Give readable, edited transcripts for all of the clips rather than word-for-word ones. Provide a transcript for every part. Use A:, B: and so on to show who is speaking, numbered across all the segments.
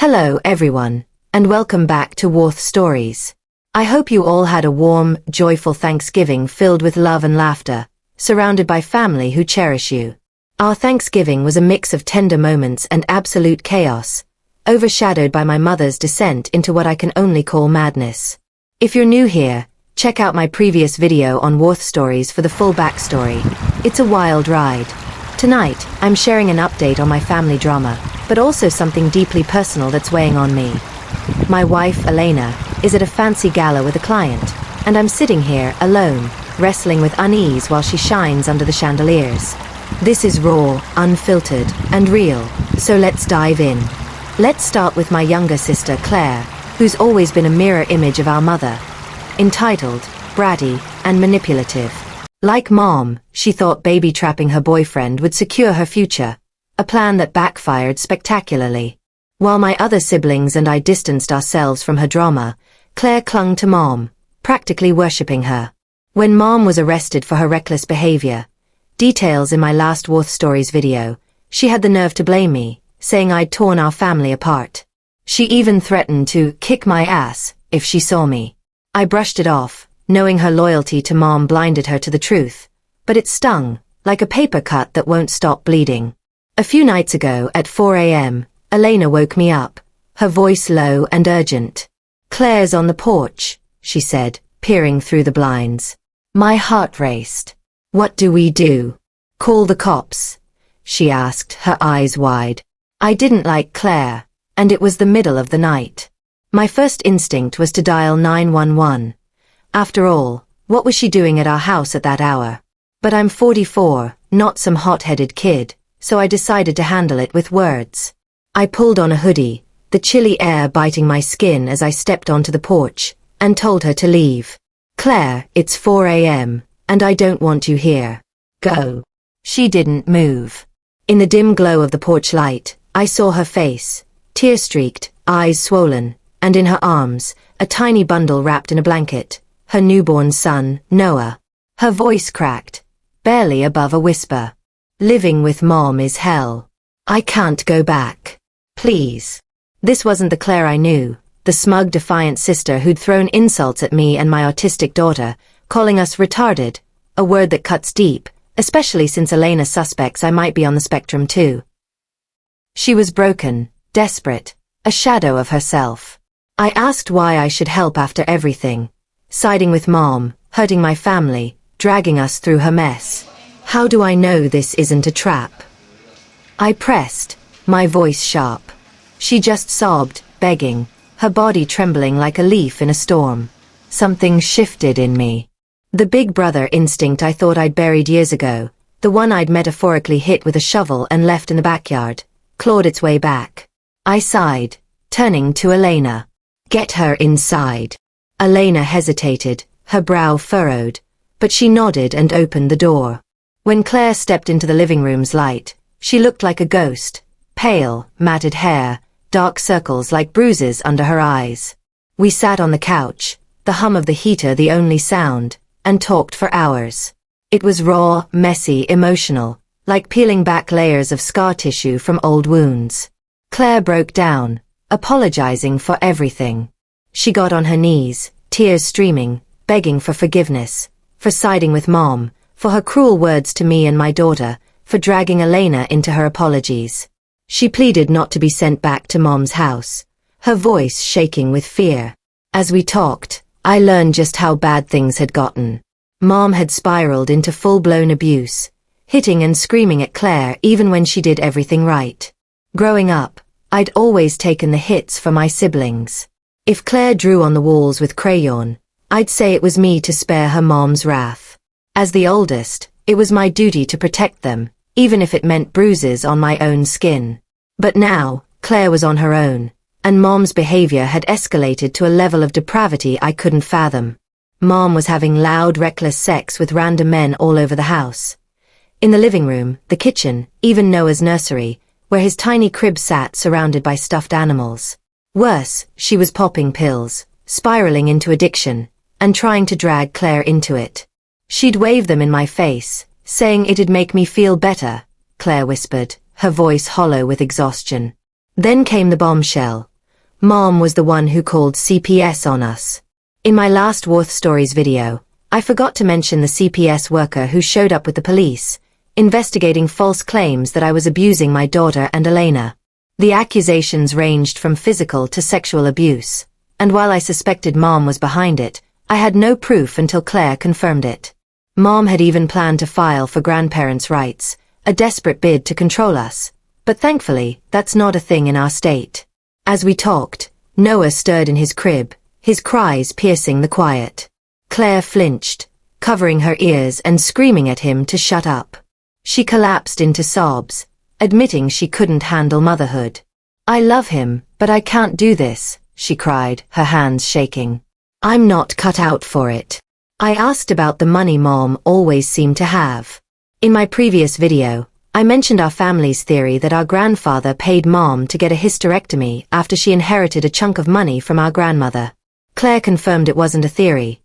A: Hello everyone, and welcome back to Warth Stories. I hope you all had a warm, joyful Thanksgiving filled with love and laughter, surrounded by family who cherish you. Our Thanksgiving was a mix of tender moments and absolute chaos, overshadowed by my mother's descent into what I can only call madness. If you're new here, check out my previous video on Warth Stories for the full backstory. It's a wild ride. Tonight, I'm sharing an update on my family drama, but also something deeply personal that's weighing on me. My wife, Elena, is at a fancy gala with a client, and I'm sitting here, alone, wrestling with unease while she shines under the chandeliers. This is raw, unfiltered, and real, so let's dive in. Let's start with my younger sister, Claire, who's always been a mirror image of our mother. Entitled, bratty, and manipulative. Like Mom, she thought baby-trapping her boyfriend would secure her future, a plan that backfired spectacularly. While my other siblings and I distanced ourselves from her drama, Claire clung to Mom, practically worshipping her. When Mom was arrested for her reckless behavior, details in my last Warth Stories video, she had the nerve to blame me, saying I'd torn our family apart. She even threatened to kick my ass if she saw me. I brushed it off, knowing her loyalty to Mom blinded her to the truth, but it stung, like a paper cut that won't stop bleeding. A few nights ago, at 4 a.m., Elena woke me up, her voice low and urgent. "Claire's on the porch," she said, peering through the blinds. My heart raced. "What do we do? Call the cops?" she asked, her eyes wide. I didn't like Claire, and it was the middle of the night. My first instinct was to dial 911. After all, what was she doing at our house at that hour? But I'm 44, not some hot-headed kid, so I decided to handle it with words. I pulled on a hoodie, the chilly air biting my skin as I stepped onto the porch, and told her to leave. "Claire, it's 4 a.m., and I don't want you here. Go." She didn't move. In the dim glow of the porch light, I saw her face, tear-streaked, eyes swollen, and in her arms, a tiny bundle wrapped in a blanket. Her newborn son, Noah. Her voice cracked, barely above a whisper. "Living with Mom is hell. I can't go back. Please." This wasn't the Claire I knew, the smug, defiant sister who'd thrown insults at me and my autistic daughter, calling us retarded, a word that cuts deep, especially since Elena suspects I might be on the spectrum too. She was broken, desperate, a shadow of herself. I asked why I should help after everything. Siding with Mom, hurting my family, dragging us through her mess. How do I know this isn't a trap? I pressed, my voice sharp. She just sobbed, begging, her body trembling like a leaf in a storm. Something shifted in me. The big brother instinct I thought I'd buried years ago, the one I'd metaphorically hit with a shovel and left in the backyard, clawed its way back. I sighed, turning to Elena. "Get her inside." Elena hesitated, her brow furrowed, but she nodded and opened the door. When Claire stepped into the living room's light, she looked like a ghost, pale, matted hair, dark circles like bruises under her eyes. We sat on the couch, the hum of the heater the only sound, and talked for hours. It was raw, messy, emotional, like peeling back layers of scar tissue from old wounds. Claire broke down, apologizing for everything. She got on her knees, tears streaming, begging for forgiveness, for siding with Mom, for her cruel words to me and my daughter, for dragging Elena into her apologies. She pleaded not to be sent back to Mom's house, her voice shaking with fear. As we talked, I learned just how bad things had gotten. Mom had spiraled into full-blown abuse, hitting and screaming at Claire even when she did everything right. Growing up, I'd always taken the hits for my siblings. If Claire drew on the walls with crayon, I'd say it was me to spare her Mom's wrath. As the oldest, it was my duty to protect them, even if it meant bruises on my own skin. But now, Claire was on her own, and Mom's behavior had escalated to a level of depravity I couldn't fathom. Mom was having loud, reckless sex with random men all over the house. In the living room, the kitchen, even Noah's nursery, where his tiny crib sat surrounded by stuffed animals. Worse, she was popping pills, spiraling into addiction, and trying to drag Claire into it. She'd wave them in my face, saying it'd make me feel better, Claire whispered, her voice hollow with exhaustion. Then came the bombshell, Mom was the one who called CPS on us. In my last Warth Stories video, I forgot to mention the CPS worker who showed up with the police, investigating false claims that I was abusing my daughter and Elena. The accusations ranged from physical to sexual abuse, and while I suspected Mom was behind it, I had no proof until Claire confirmed it. Mom had even planned to file for grandparents' rights, a desperate bid to control us, but thankfully, that's not a thing in our state. As we talked, Noah stirred in his crib, his cries piercing the quiet. Claire flinched, covering her ears and screaming at him to shut up. She collapsed into sobs, admitting she couldn't handle motherhood. "I love him, but I can't do this," she cried, her hands shaking. "I'm not cut out for it." I asked about the money Mom always seemed to have. In my previous video, I mentioned our family's theory that our grandfather paid Mom to get a hysterectomy after she inherited a chunk of money from our grandmother. Claire confirmed it wasn't a theory.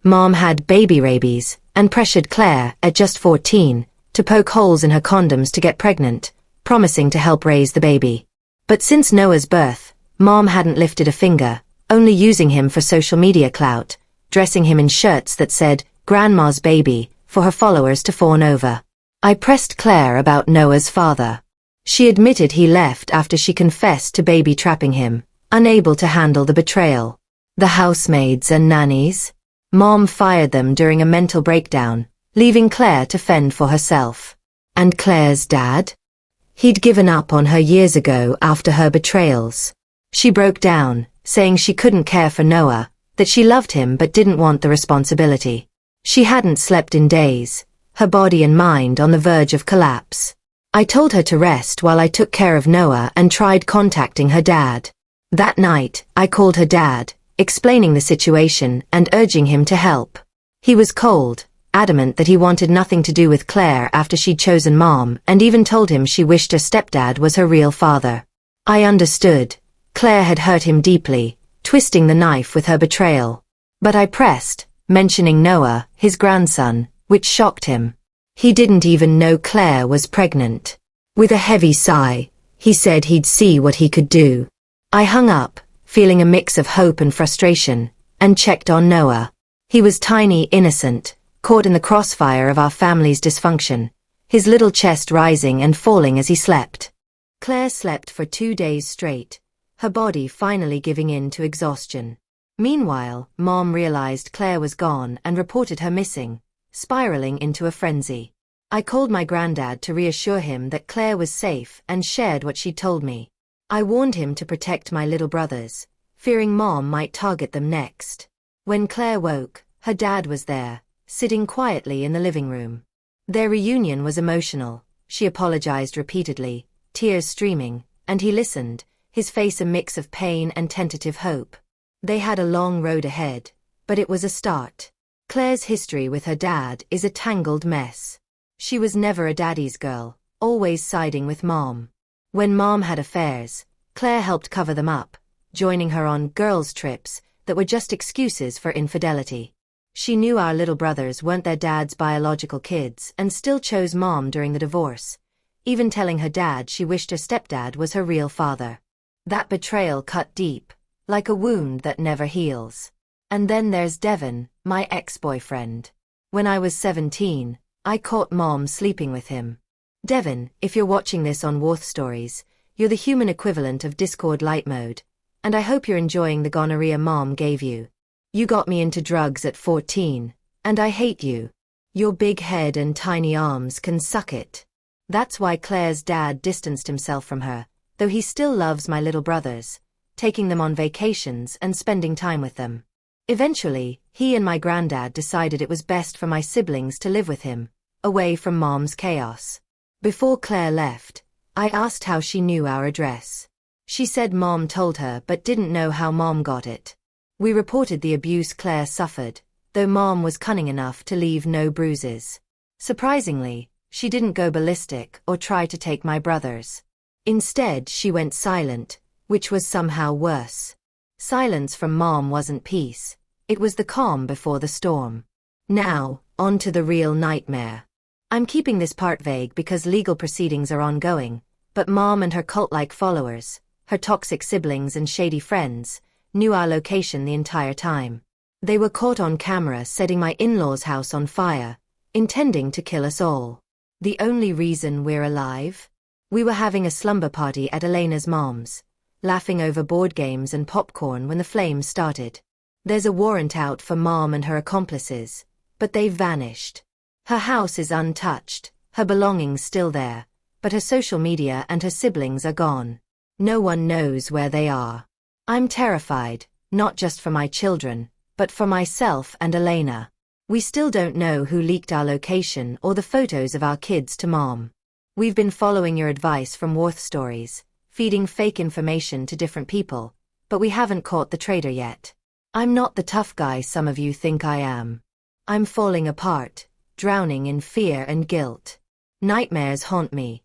A: Mom had baby rabies and pressured Claire, at just 14, to poke holes in her condoms to get pregnant, promising to help raise the baby. But since Noah's birth, Mom hadn't lifted a finger, only using him for social media clout, dressing him in shirts that said, "Grandma's baby," for her followers to fawn over. I pressed Claire about Noah's father. She admitted he left after she confessed to baby trapping him, unable to handle the betrayal. The housemaids and nannies? Mom fired them during a mental breakdown, leaving Claire to fend for herself. And Claire's dad? He'd given up on her years ago after her betrayals. She broke down, saying she couldn't care for Noah, that she loved him but didn't want the responsibility. She hadn't slept in days, her body and mind on the verge of collapse. I told her to rest while I took care of Noah and tried contacting her dad. That night, I called her dad, explaining the situation and urging him to help. He was cold, adamant that he wanted nothing to do with Claire after she'd chosen Mom, and even told him she wished her stepdad was her real father. I understood. Claire had hurt him deeply, twisting the knife with her betrayal. But I pressed, mentioning Noah, his grandson, which shocked him. He didn't even know Claire was pregnant. With a heavy sigh, he said he'd see what he could do. I hung up, feeling a mix of hope and frustration, and checked on Noah. He was tiny, innocent, caught in the crossfire of our family's dysfunction, his little chest rising and falling as he slept. Claire slept for 2 days straight, her body finally giving in to exhaustion. Meanwhile, Mom realized Claire was gone and reported her missing, spiraling into a frenzy. I called my granddad to reassure him that Claire was safe and shared what she'd told me. I warned him to protect my little brothers, fearing Mom might target them next. When Claire woke, her dad was there, sitting quietly in the living room. Their reunion was emotional. She apologized repeatedly, tears streaming, and he listened, his face a mix of pain and tentative hope. They had a long road ahead, but it was a start. Claire's history with her dad is a tangled mess. She was never a daddy's girl, always siding with Mom. When Mom had affairs, Claire helped cover them up, joining her on girls' trips that were just excuses for infidelity. She knew our little brothers weren't their dad's biological kids and still chose Mom during the divorce, even telling her dad she wished her stepdad was her real father. That betrayal cut deep, like a wound that never heals. And then there's Devon, my ex-boyfriend. When I was 17, I caught Mom sleeping with him. Devon, if you're watching this on Warth Stories, you're the human equivalent of Discord light mode, and I hope you're enjoying the gonorrhea Mom gave you. You got me into drugs at 14, and I hate you. Your big head and tiny arms can suck it. That's why Claire's dad distanced himself from her, though he still loves my little brothers, taking them on vacations and spending time with them. Eventually, he and my granddad decided it was best for my siblings to live with him, away from Mom's chaos. Before Claire left, I asked how she knew our address. She said Mom told her but didn't know how Mom got it. We reported the abuse Claire suffered, though Mom was cunning enough to leave no bruises. Surprisingly, she didn't go ballistic or try to take my brothers. Instead, she went silent, which was somehow worse. Silence from Mom wasn't peace. It was the calm before the storm. Now, on to the real nightmare. I'm keeping this part vague because legal proceedings are ongoing, but Mom and her cult-like followers, her toxic siblings and shady friends, knew our location the entire time. They were caught on camera setting my in-laws' house on fire, intending to kill us all. The only reason we're alive? We were having a slumber party at Elena's mom's, laughing over board games and popcorn when the flames started. There's a warrant out for Mom and her accomplices, but they've vanished. Her house is untouched, her belongings still there, but her social media and her siblings are gone. No one knows where they are. I'm terrified, not just for my children, but for myself and Elena. We still don't know who leaked our location or the photos of our kids to Mom. We've been following your advice from Warth Stories, feeding fake information to different people, but we haven't caught the traitor yet. I'm not the tough guy some of you think I am. I'm falling apart, drowning in fear and guilt. Nightmares haunt me.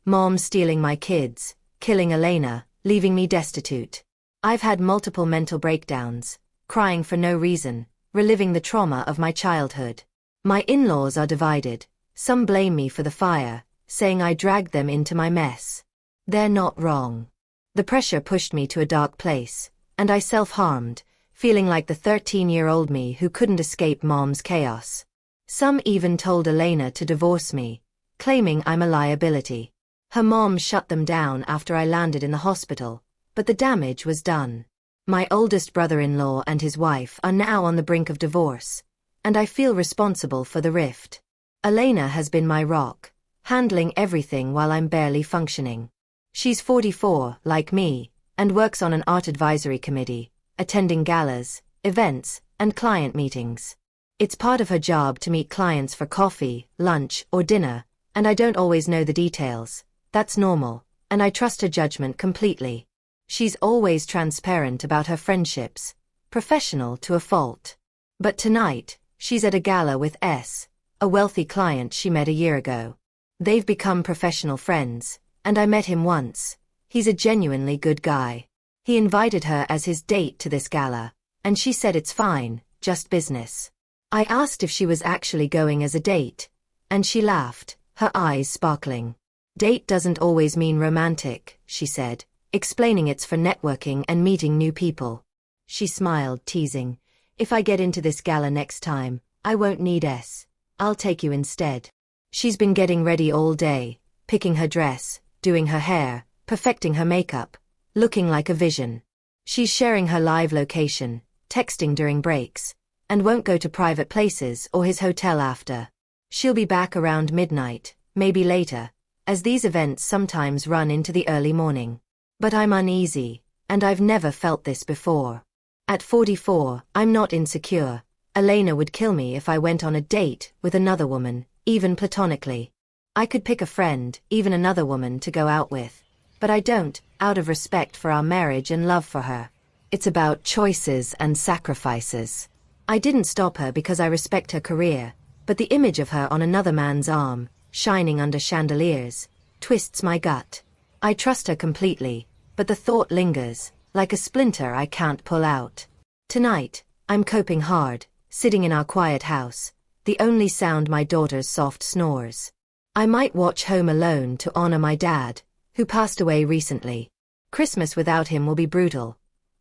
A: Mom stealing my kids, killing Elena, leaving me destitute. I've had multiple mental breakdowns, crying for no reason, reliving the trauma of my childhood. My in-laws are divided. Some blame me for the fire, saying I dragged them into my mess. They're not wrong. The pressure pushed me to a dark place, and I self-harmed, feeling like the 13-year-old me who couldn't escape Mom's chaos. Some even told Elena to divorce me, claiming I'm a liability. Her mom shut them down after I landed in the hospital, but the damage was done. My oldest brother-in-law and his wife are now on the brink of divorce, and I feel responsible for the rift. Elena has been my rock, handling everything while I'm barely functioning. She's 44, like me, and works on an art advisory committee, attending galas, events, and client meetings. It's part of her job to meet clients for coffee, lunch, or dinner, and I don't always know the details. That's normal, and I trust her judgment completely. She's always transparent about her friendships, professional to a fault. But tonight, she's at a gala with S, a wealthy client she met a year ago. They've become professional friends, and I met him once. He's a genuinely good guy. He invited her as his date to this gala, and she said it's fine, just business. I asked if she was actually going as a date, and she laughed, her eyes sparkling. Date doesn't always mean romantic, she said, explaining it's for networking and meeting new people. She smiled, teasing, if I get into this gala next time, I won't need S. I'll take you instead. She's been getting ready all day, picking her dress, doing her hair, perfecting her makeup, looking like a vision. She's sharing her live location, texting during breaks, and won't go to private places or his hotel after. She'll be back around midnight, maybe later, as these events sometimes run into the early morning. But I'm uneasy, and I've never felt this before. At 44, I'm not insecure. Elena would kill me if I went on a date with another woman, even platonically. I could pick a friend, even another woman to go out with. But I don't, out of respect for our marriage and love for her. It's about choices and sacrifices. I didn't stop her because I respect her career, but the image of her on another man's arm, shining under chandeliers, twists my gut. I trust her completely, but the thought lingers, like a splinter I can't pull out. Tonight, I'm coping hard, sitting in our quiet house, the only sound my daughter's soft snores. I might watch Home Alone to honor my dad, who passed away recently. Christmas without him will be brutal.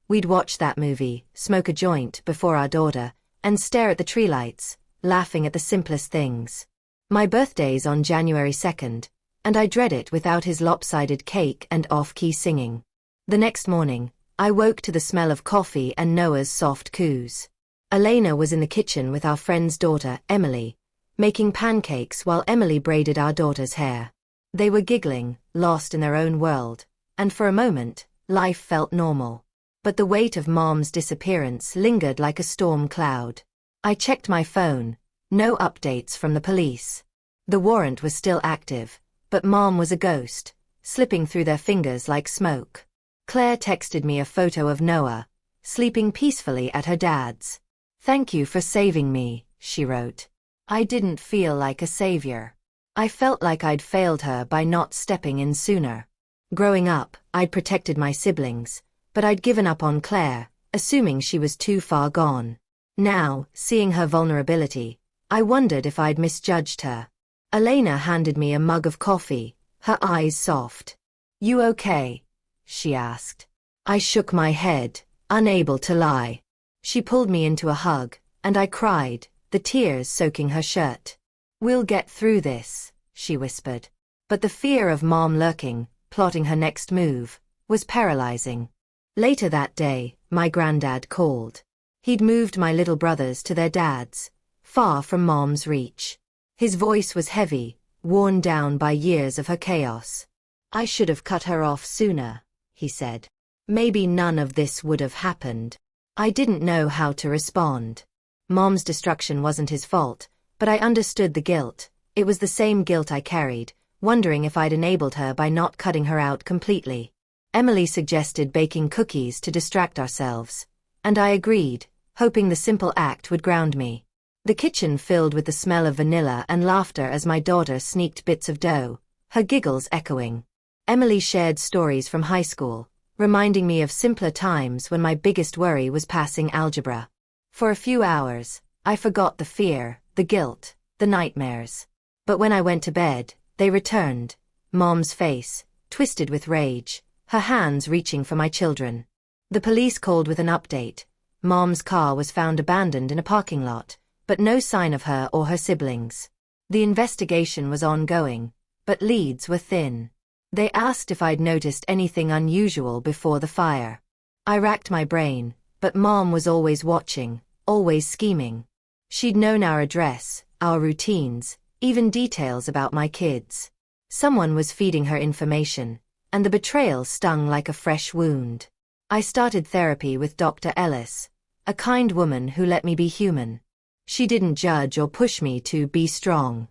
A: We'd watch that movie, smoke a joint before our daughter, and stare at the tree lights, laughing at the simplest things. My birthday's on January 2nd, and I dread it without his lopsided cake and off-key singing. The next morning, I woke to the smell of coffee and Noah's soft coos. Elena was in the kitchen with our friend's daughter, Emily, making pancakes while Emily braided our daughter's hair. They were giggling, lost in their own world, and for a moment, life felt normal. But the weight of Mom's disappearance lingered like a storm cloud. I checked my phone, no updates from the police. The warrant was still active, but Mom was a ghost, slipping through their fingers like smoke. Claire texted me a photo of Noah, sleeping peacefully at her dad's. "Thank you for saving me," she wrote. I didn't feel like a savior. I felt like I'd failed her by not stepping in sooner. Growing up, I'd protected my siblings, but I'd given up on Claire, assuming she was too far gone. Now, seeing her vulnerability, I wondered if I'd misjudged her. Elena handed me a mug of coffee, her eyes soft. "You okay?" she asked. I shook my head, unable to lie. She pulled me into a hug, and I cried, the tears soaking her shirt. We'll get through this, she whispered. But the fear of Mom lurking, plotting her next move, was paralyzing. Later that day, my granddad called. He'd moved my little brothers to their dad's, far from Mom's reach. His voice was heavy, worn down by years of her chaos. I should have cut her off sooner, he said. Maybe none of this would have happened. I didn't know how to respond. Mom's destruction wasn't his fault, but I understood the guilt. It was the same guilt I carried, wondering if I'd enabled her by not cutting her out completely. Emily suggested baking cookies to distract ourselves, and I agreed, hoping the simple act would ground me. The kitchen filled with the smell of vanilla and laughter as my daughter sneaked bits of dough, her giggles echoing. Emily shared stories from high school, reminding me of simpler times when my biggest worry was passing algebra. For a few hours, I forgot the fear, the guilt, the nightmares. But when I went to bed, they returned. Mom's face, twisted with rage, her hands reaching for my children. The police called with an update. Mom's car was found abandoned in a parking lot, but no sign of her or her siblings. The investigation was ongoing, but leads were thin. They asked if I'd noticed anything unusual before the fire. I racked my brain, but Mom was always watching, always scheming. She'd known our address, our routines, even details about my kids. Someone was feeding her information, and the betrayal stung like a fresh wound. I started therapy with Dr. Ellis, a kind woman who let me be human. She didn't judge or push me to be strong.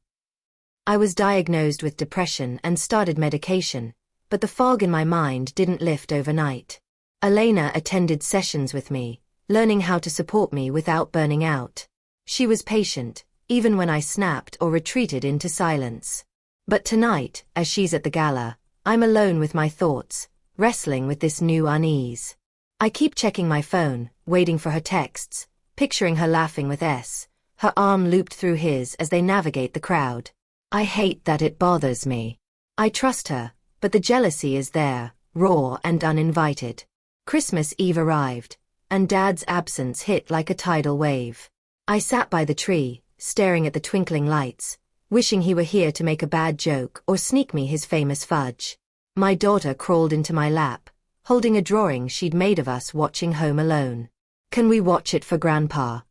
A: I was diagnosed with depression and started medication, but the fog in my mind didn't lift overnight. Elena attended sessions with me, learning how to support me without burning out. She was patient, even when I snapped or retreated into silence. But tonight, as she's at the gala, I'm alone with my thoughts, wrestling with this new unease. I keep checking my phone, waiting for her texts, picturing her laughing with S, her arm looped through his as they navigate the crowd. I hate that it bothers me. I trust her, but the jealousy is there, raw and uninvited. Christmas Eve arrived, and Dad's absence hit like a tidal wave. I sat by the tree, staring at the twinkling lights, wishing he were here to make a bad joke or sneak me his famous fudge. My daughter crawled into my lap, holding a drawing she'd made of us watching Home Alone. Can we watch it for Grandpa?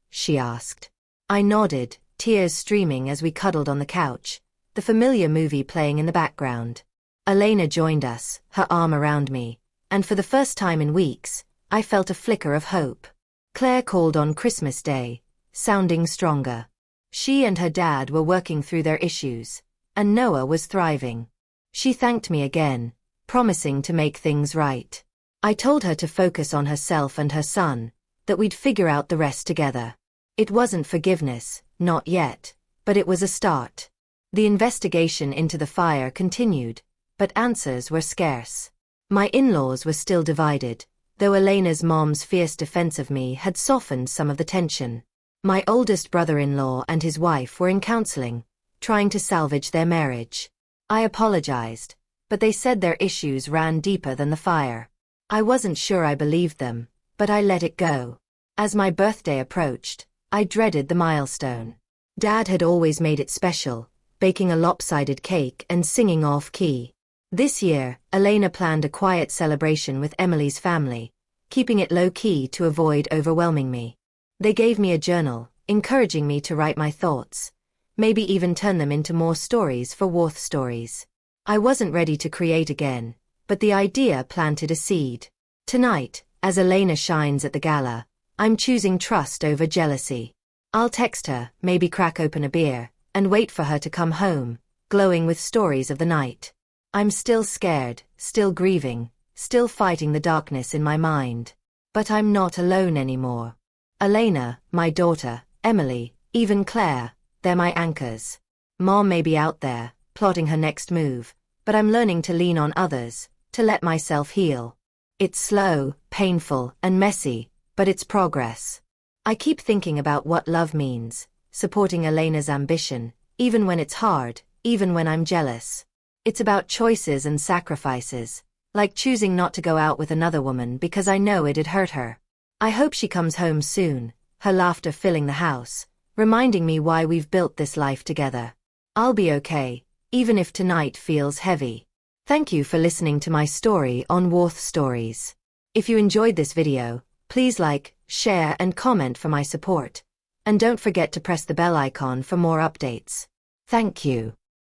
A: She asked. I nodded, tears streaming as we cuddled on the couch, the familiar movie playing in the background. Elena joined us, her arm around me, and for the first time in weeks, I felt a flicker of hope. Claire called on Christmas Day, sounding stronger. She and her dad were working through their issues, and Noah was thriving. She thanked me again, promising to make things right. I told her to focus on herself and her son, that we'd figure out the rest together. It wasn't forgiveness, not yet, but it was a start. The investigation into the fire continued, but answers were scarce. My in-laws were still divided, though Elena's mom's fierce defense of me had softened some of the tension. My oldest brother-in-law and his wife were in counseling, trying to salvage their marriage. I apologized, but they said their issues ran deeper than the fire. I wasn't sure I believed them, but I let it go. As my birthday approached, I dreaded the milestone. Dad had always made it special, baking a lopsided cake and singing off-key. This year, Elena planned a quiet celebration with Emily's family, keeping it low-key to avoid overwhelming me. They gave me a journal, encouraging me to write my thoughts, maybe even turn them into more stories for Warth stories. I wasn't ready to create again, but the idea planted a seed. Tonight, as Elena shines at the gala, I'm choosing trust over jealousy. I'll text her, maybe crack open a beer, and wait for her to come home, glowing with stories of the night. I'm still scared, still grieving, still fighting the darkness in my mind. But I'm not alone anymore. Elena, my daughter, Emily, even Claire, they're my anchors. Mom may be out there, plotting her next move, but I'm learning to lean on others, to let myself heal. It's slow, painful, and messy, but it's progress. I keep thinking about what love means, supporting Elena's ambition, even when it's hard, even when I'm jealous. It's about choices and sacrifices, Like choosing not to go out with another woman because I know it'd hurt her. I hope she comes home soon, her laughter filling the house, reminding me why we've built this life together. I'll be okay, even if tonight feels heavy. Thank you for listening to my story on Warth Stories. If you enjoyed this video, please like, share and comment for my support. And don't forget to press the bell icon for more updates. Thank you.